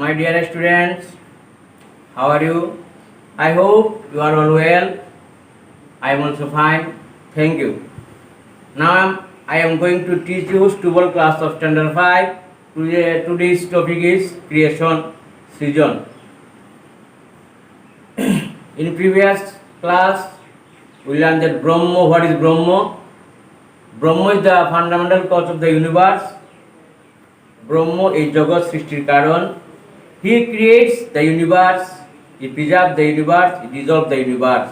My dear students, how are you? I hope you are all well. I am also fine. Thank you. Now I am going to teach you Stubble class of standard 5. Today's topic is creation, Srijan. In previous class, we learned that Brahma. What is Brahma? Brahma is the fundamental cause of the universe. ব্রহ্ম এই জগৎ সৃষ্টির কারণ। He creates the universe, he preserve the universe, he dissolve the universe.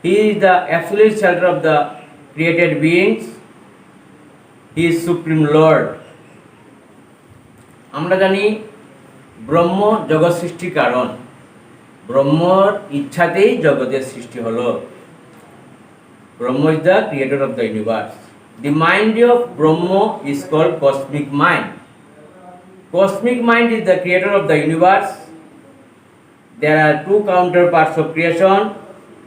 He is the absolute centre of the created beings. He is supreme lord. আমরা জানি ব্রহ্ম জগৎ সৃষ্টির কারণ। ব্রহ্মর ইচ্ছাতেই জগতের সৃষ্টি হলো। ব্রহ্ম is the creator of the universe. The mind of Brahma is called cosmic mind. Cosmic mind is the creator of the universe. There are two counterparts of creation.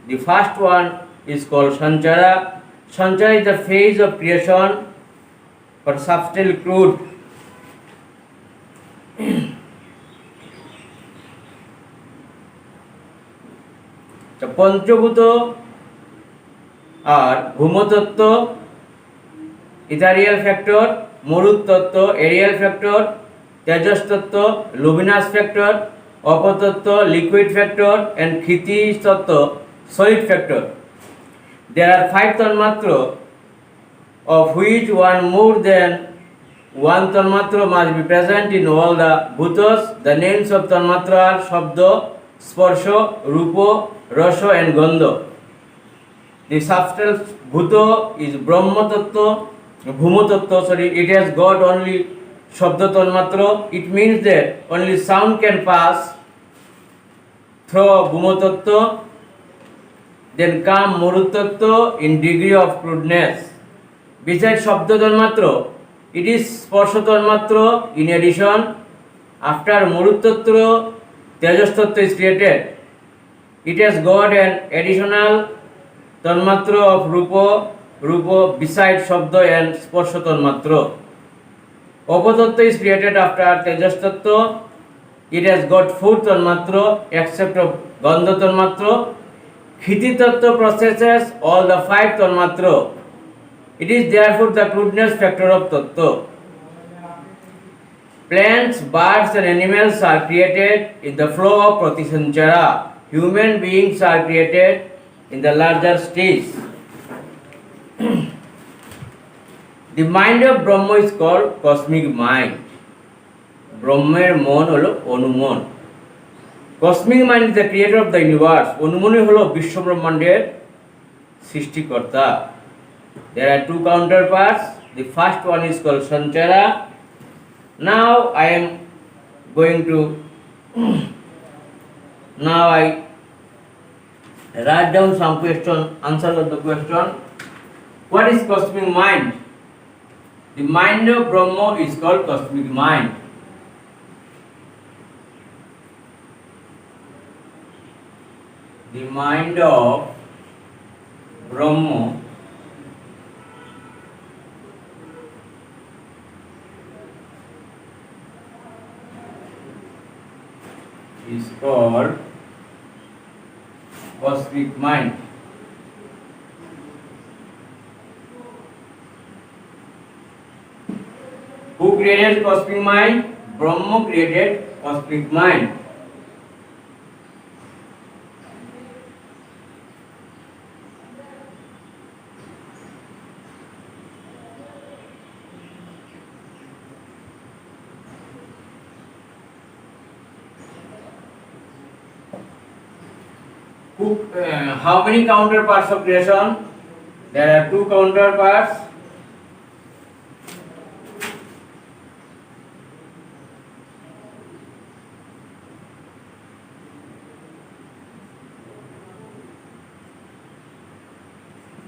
The first one is called Sanchara. Sanchara is the phase of creation for subtle crude. পঞ্চভূত আর ভূমতত্ত্ব, ethereal factor, মরুত তত্ত্ব, aerial factor, তেজস তত্ত্ব, luminous factor, অপতত্ত্ব, liquid factor, and ক্ষিতি তত্ত্ব, solid factor. There are 5 tanmatra, of which one more than one tanmatra must be present in all the bhutas. The names of tanmatra are Shabda, Sparsha, Rupa, Rasa, and Gandha. The substance bhuta is Brahma tattva. Bhumotattva, it has got only Shabda Tanmatra. It means that only sound can pass through Bhumotattva. Then come Maruttattva in degree of crudeness. Besides Shabda Tanmatra, it is Sparsha Tanmatra in addition. After Maruttattva, Tejas Tattva is created. It has got an additional Tanmatra of Rupa beside Shabda and Sparsha Tanmatra. Opatattva is created after Tejas Tattva. It has got 4 Tanmatra except of Gandha Tanmatra. Khiti Tattva processes all the 5 Tanmatra. It is therefore the crudeness factor of Tattva. Plants, birds and animals are created in the flow of Pratisanchara. Human beings are created in the larger stage. The mind of Brahma is called cosmic mind. ব্রহ্মের মন হলো অনুমন। Cosmic mind is the creator of the universe. অনুমনই হলো বিশ্ব ব্রহ্মাণ্ডের সৃষ্টিকর্তা। There are 2 counterparts. The first one is called Sanchara. Now I write down some question, answer of the question. What is cosmic mind? The mind of Brahma is called cosmic mind. The mind of Brahma is called cosmic mind. Who created cosmic mind? Brahma created cosmic mind. How many counterparts of creation? There are 2 counterparts.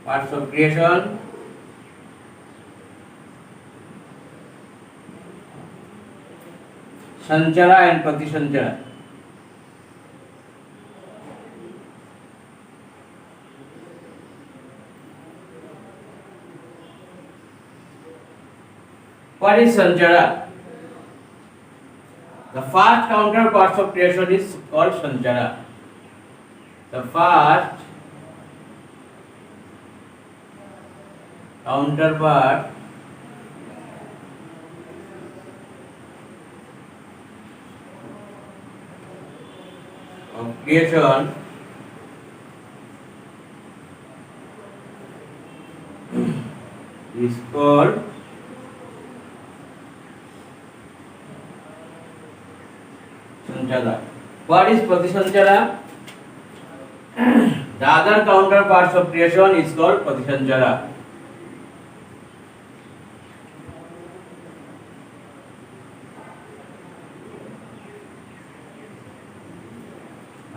Parts of creation. Sanchara and Pratisanchara. What is Sanchara? The first counterparts of creation is called sanchara. The first counterpart of creation is called sanchara. What is pratisanchara? The other counterparts of creation is called pratisanchara.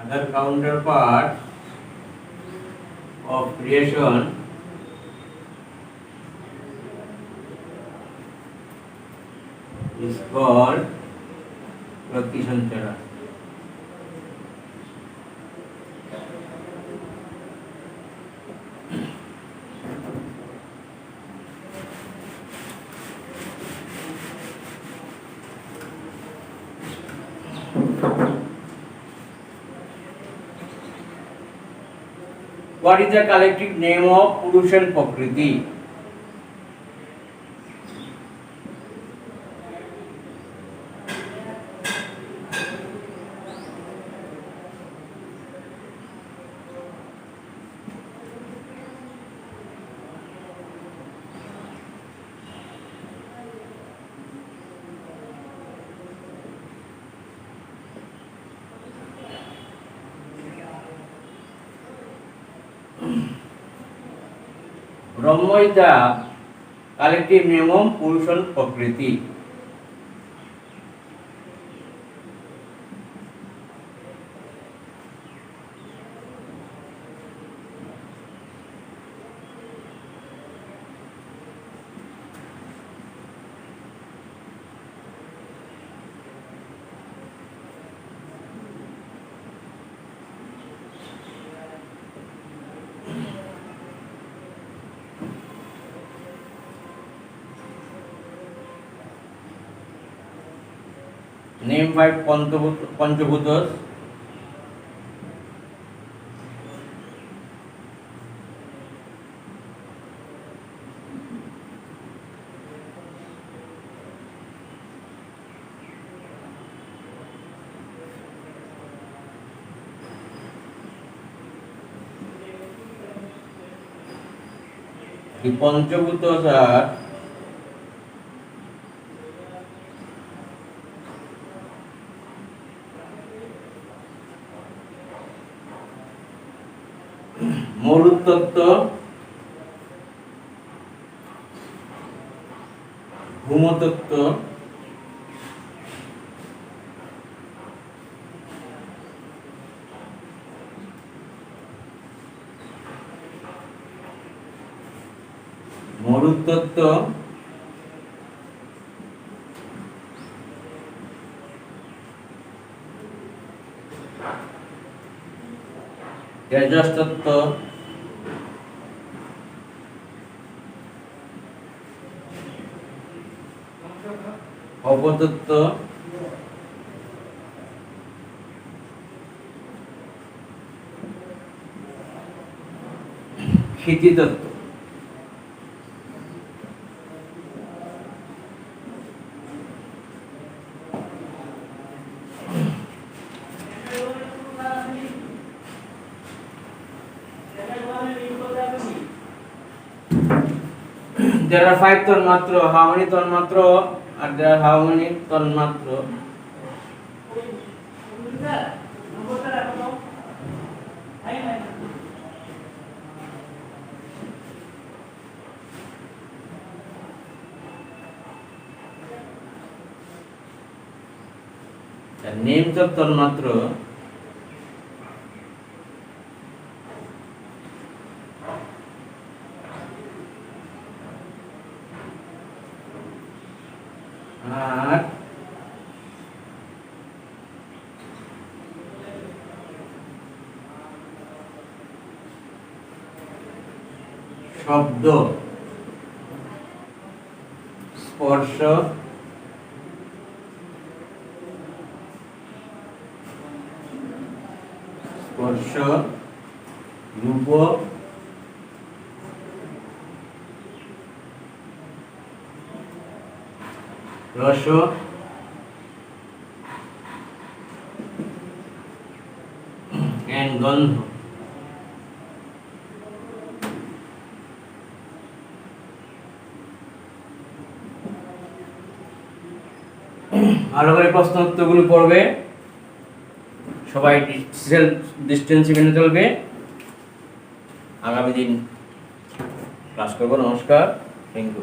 Other counterparts of creation is called pratisanchara. What is the collective name of Purusha and Prakriti? Brahma is the collective name of Purusha and Prakriti. Name 5 Panchabhutas. The Panchabhutas are মরুতত্ত্ব, ভূমতত্ত্ব, মরুতত্ত্ব, তেজস্তত্ত্ব, অপতত্ত্ব, ক্ষিতিতত্ত্ব। There are 5 tanmatra. How many tanmatra are there? How many tanmatra? The names of tanmatra are শব্দ, স্পর্শ, স্পর্শ রূপ রস and গন্ধ। ভালো করে প্রশ্ন উত্তরগুলো পড়বে, সবাই সেলফ ডিস্টেন্সিং মেনে চলবে। আগামী দিন ক্লাস করবো। নমস্কার, থ্যাংক ইউ।